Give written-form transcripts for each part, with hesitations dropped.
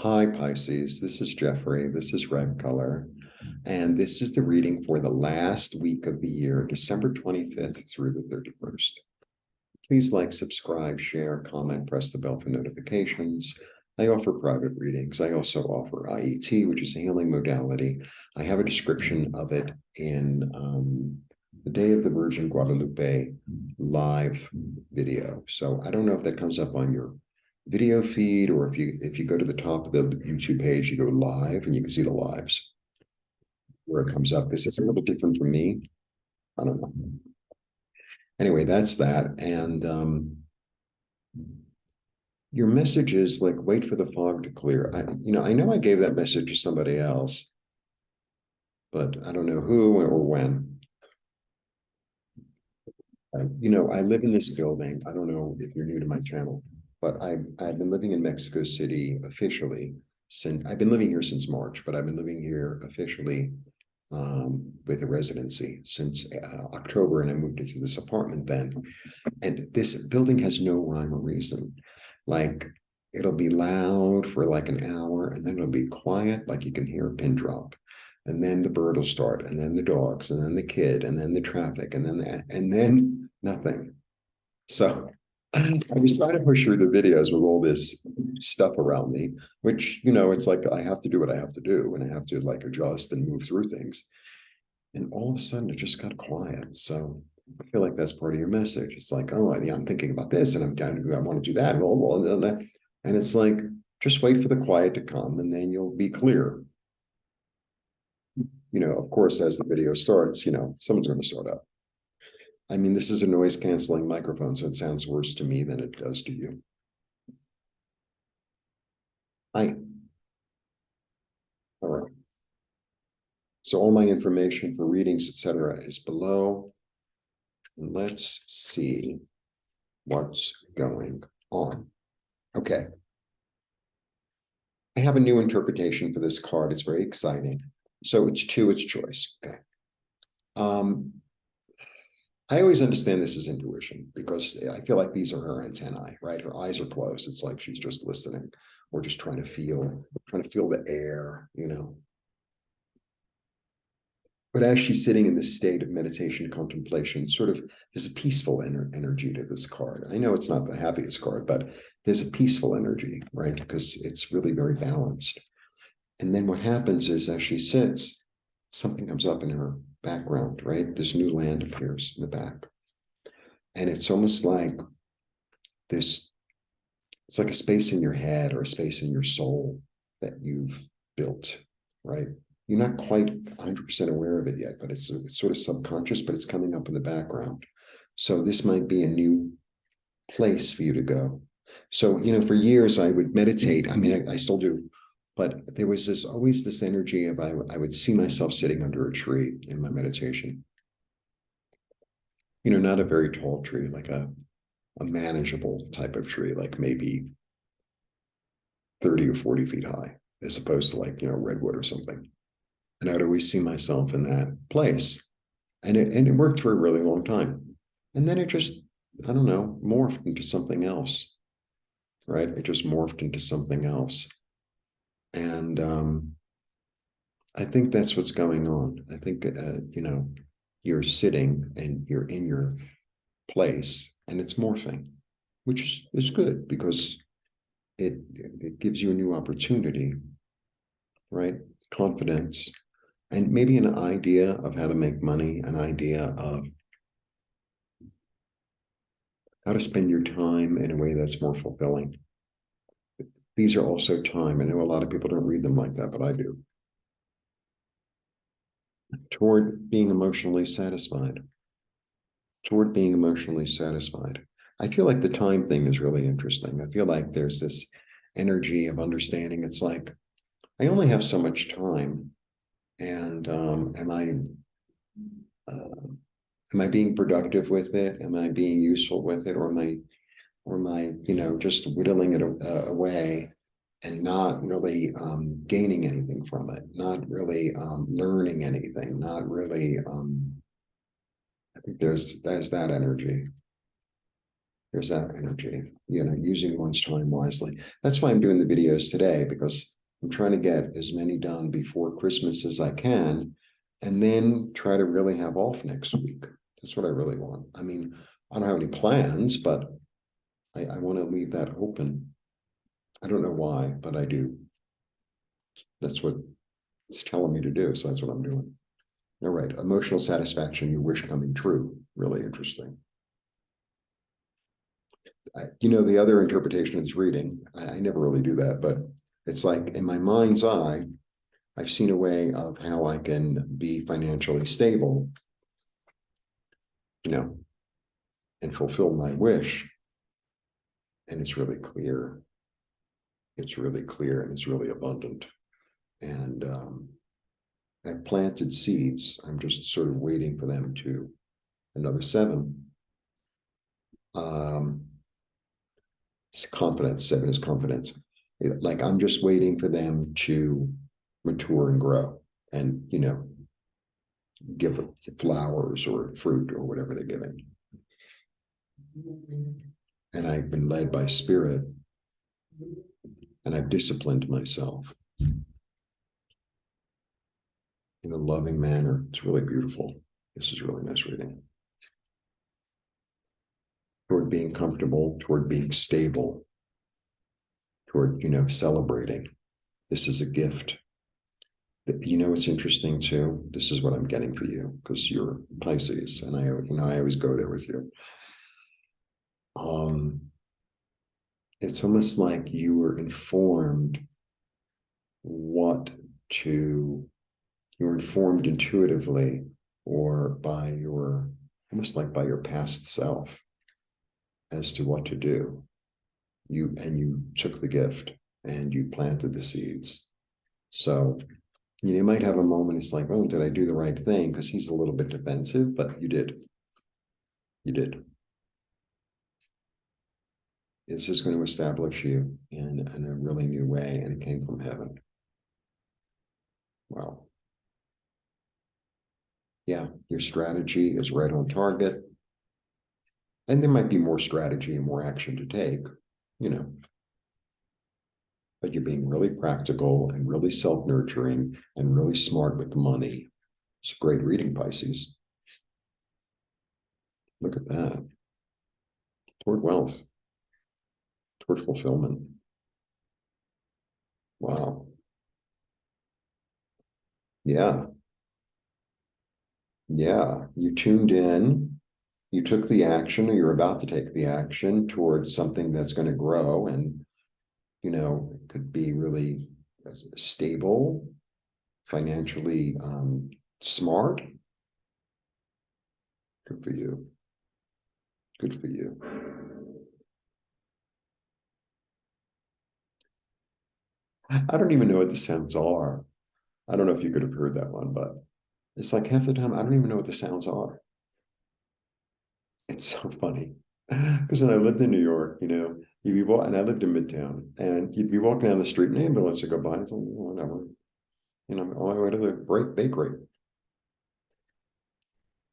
Hi, Pisces. This is Jeffrey. This is Ripecolor. And this is the reading for the last week of the year, December 25th through the 31st. Please like, subscribe, share, comment, press the bell for notifications. I offer private readings. I also offer IET, which is a healing modality. I have a description of it in the Day of the Virgin Guadalupe live video. So I don't know if that comes up on your video feed, or if you go to the top of the YouTube page, you go live and you can see the lives where it comes up, because it's a little different from me. I don't know. Anyway, that's that. And your message is like, wait for the fog to clear. I know I gave that message to somebody else, but I don't know who or when. I live in this building. I don't know if you're new to my channel, but I've been living in Mexico City officially since I've been living here since March, but I've been living here officially with a residency since October, and I moved into this apartment then. And this building has no rhyme or reason. Like, it'll be loud for like an hour, and then it'll be quiet, like you can hear a pin drop. And then the bird will start, and then the dogs, and then the kid, and then the traffic, and then nothing. So I was trying to push through the videos with all this stuff around me, which, it's like I have to do what I have to do, and I have to like adjust and move through things. And all of a sudden, it just got quiet. So I feel like that's part of your message. It's like, oh, yeah, I'm thinking about this, and I want to do that, and it's like, just wait for the quiet to come, and then you'll be clear. Of course, as the video starts, someone's going to start up. I mean, this is a noise canceling microphone, so it sounds worse to me than it does to you. All right. So all my information for readings, etc., is below. And let's see what's going on. Okay. I have a new interpretation for this card. It's very exciting. So it's choice. Okay. I always understand this as intuition, because I feel like these are her antennae, right? Her eyes are closed. It's like she's just listening, or just trying to feel the air. But as she's sitting in this state of meditation, contemplation, sort of, there's a peaceful energy to this card. I know it's not the happiest card, but there's a peaceful energy, right? Because it's really very balanced. And then what happens is, as she sits, something comes up in her background, right? This new land appears in the back. And it's almost like this, it's like a space in your head or a space in your soul that you've built, right? You're not quite 100% aware of it yet, but it's sort of subconscious, but it's coming up in the background. So this might be a new place for you to go. So, for years I would meditate. I mean, I still do, but there was always this energy of I would see myself sitting under a tree in my meditation. Not a very tall tree, like a manageable type of tree, like maybe 30 or 40 feet high, as opposed to like, redwood or something. And I'd always see myself in that place. And it worked for a really long time. And then it just, I don't know, morphed into something else, right? It just morphed into something else. And I think that's what's going on. I think, you're sitting and you're in your place, and it's morphing, which is good, because it gives you a new opportunity, right? Confidence, and maybe an idea of how to make money, an idea of how to spend your time in a way that's more fulfilling. These are also time. I know a lot of people don't read them like that, but I do. Toward being emotionally satisfied. Toward being emotionally satisfied. I feel like the time thing is really interesting. I feel like there's this energy of understanding. It's like, I only have so much time, and am I being productive with it? Am I being useful with it, or am I just whittling it away and not really gaining anything from it, not really learning anything, not really. I think there's that energy. There's that energy, using one's time wisely. That's why I'm doing the videos today, because I'm trying to get as many done before Christmas as I can, and then try to really have off next week. That's what I really want. I mean, I don't have any plans, but I want to leave that open. I don't know why, but I do. That's what it's telling me to do. So that's what I'm doing. All right. Emotional satisfaction, your wish coming true. Really interesting. The other interpretation of this reading, I never really do that, but it's like in my mind's eye, I've seen a way of how I can be financially stable, and fulfill my wish. And it's really clear. It's really clear and it's really abundant. And I've planted seeds. I'm just sort of waiting for them to, another 7. It's confidence. 7 is confidence. Like I'm just waiting for them to mature and grow and, give flowers or fruit or whatever they're giving. And I've been led by spirit, and I've disciplined myself in a loving manner. It's really beautiful. This is really nice reading. Toward being comfortable, toward being stable, toward, celebrating. This is a gift. What's interesting too? This is what I'm getting for you, because you're Pisces, and I always go there with you. It's almost like you were informed you were informed intuitively, or almost like by your past self, as to what to do. You took the gift and you planted the seeds. So you might have a moment, it's like, oh, did I do the right thing? Because he's a little bit defensive, but you did. You did. It's just going to establish you in a really new way, and it came from heaven. Wow. Yeah, your strategy is right on target. And there might be more strategy and more action to take, but you're being really practical and really self-nurturing and really smart with the money. It's a great reading, Pisces. Look at that. Toward wealth, toward fulfillment. Wow. Yeah. Yeah. You tuned in, you took the action, or you're about to take the action towards something that's going to grow and, could be really stable, financially smart. Good for you. Good for you. I don't even know what the sounds are. I don't know if you could have heard that one, but it's like half the time I don't even know what the sounds are. It's so funny. Because when I lived in New York, you'd be walking, and I lived in Midtown, and you'd be walking down the street, and an ambulance would go by, and it's like, whatever. On my way to the bakery.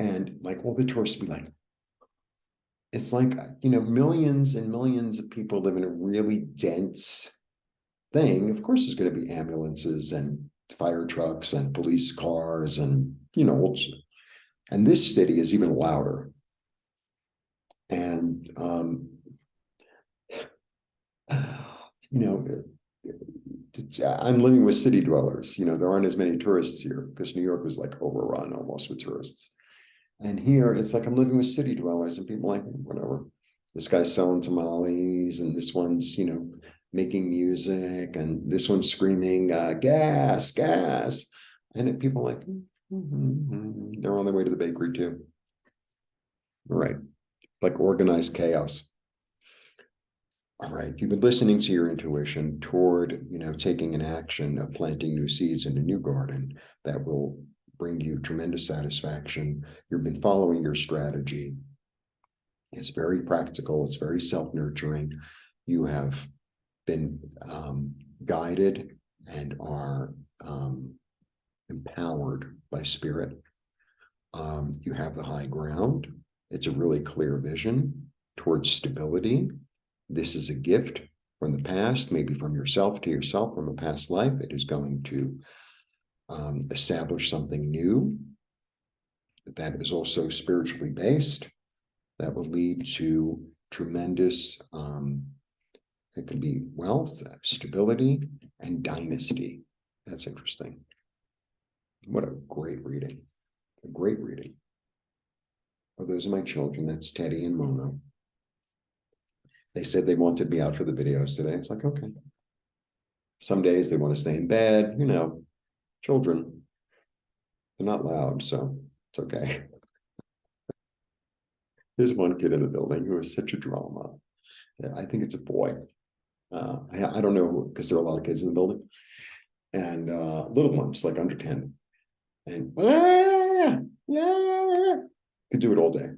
And like all the tourists would be like, it's like, millions and millions of people live in a really dense thing. Of course, there's going to be ambulances and fire trucks and police cars and, and this city is even louder. And, I'm living with city dwellers. There aren't as many tourists here because New York was like overrun almost with tourists. And here it's like I'm living with city dwellers, and people are like, whatever. This guy's selling tamales, and this one's, making music, and this one's screaming, gas, gas. And people are like, they're on their way to the bakery too. All right. Like organized chaos. All right, you've been listening to your intuition toward, taking an action of planting new seeds in a new garden that will bring you tremendous satisfaction. You've been following your strategy. It's very practical. It's very self-nurturing. You have been guided and are empowered by spirit. You have the high ground. It's a really clear vision. towards stability. This is a gift from the past, maybe from yourself to yourself from a past life. It is going to establish something new that is also spiritually based, that will lead to tremendous, it could be wealth, stability, and dynasty. That's interesting. What a great reading. A great reading. Oh, those are my children. That's Teddy and Mona. They said they wanted me out for the videos today. It's like, okay. Some days they want to stay in bed, you know, children. They're not loud, so it's okay. There's one kid in the building who is such a drama. Yeah, I think it's a boy. I don't know because there are a lot of kids in the building, and little ones like under 10, and yeah, could do it all day.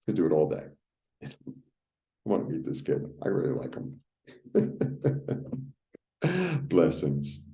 Could do it all day. I want to meet this kid. I really like him. Blessings.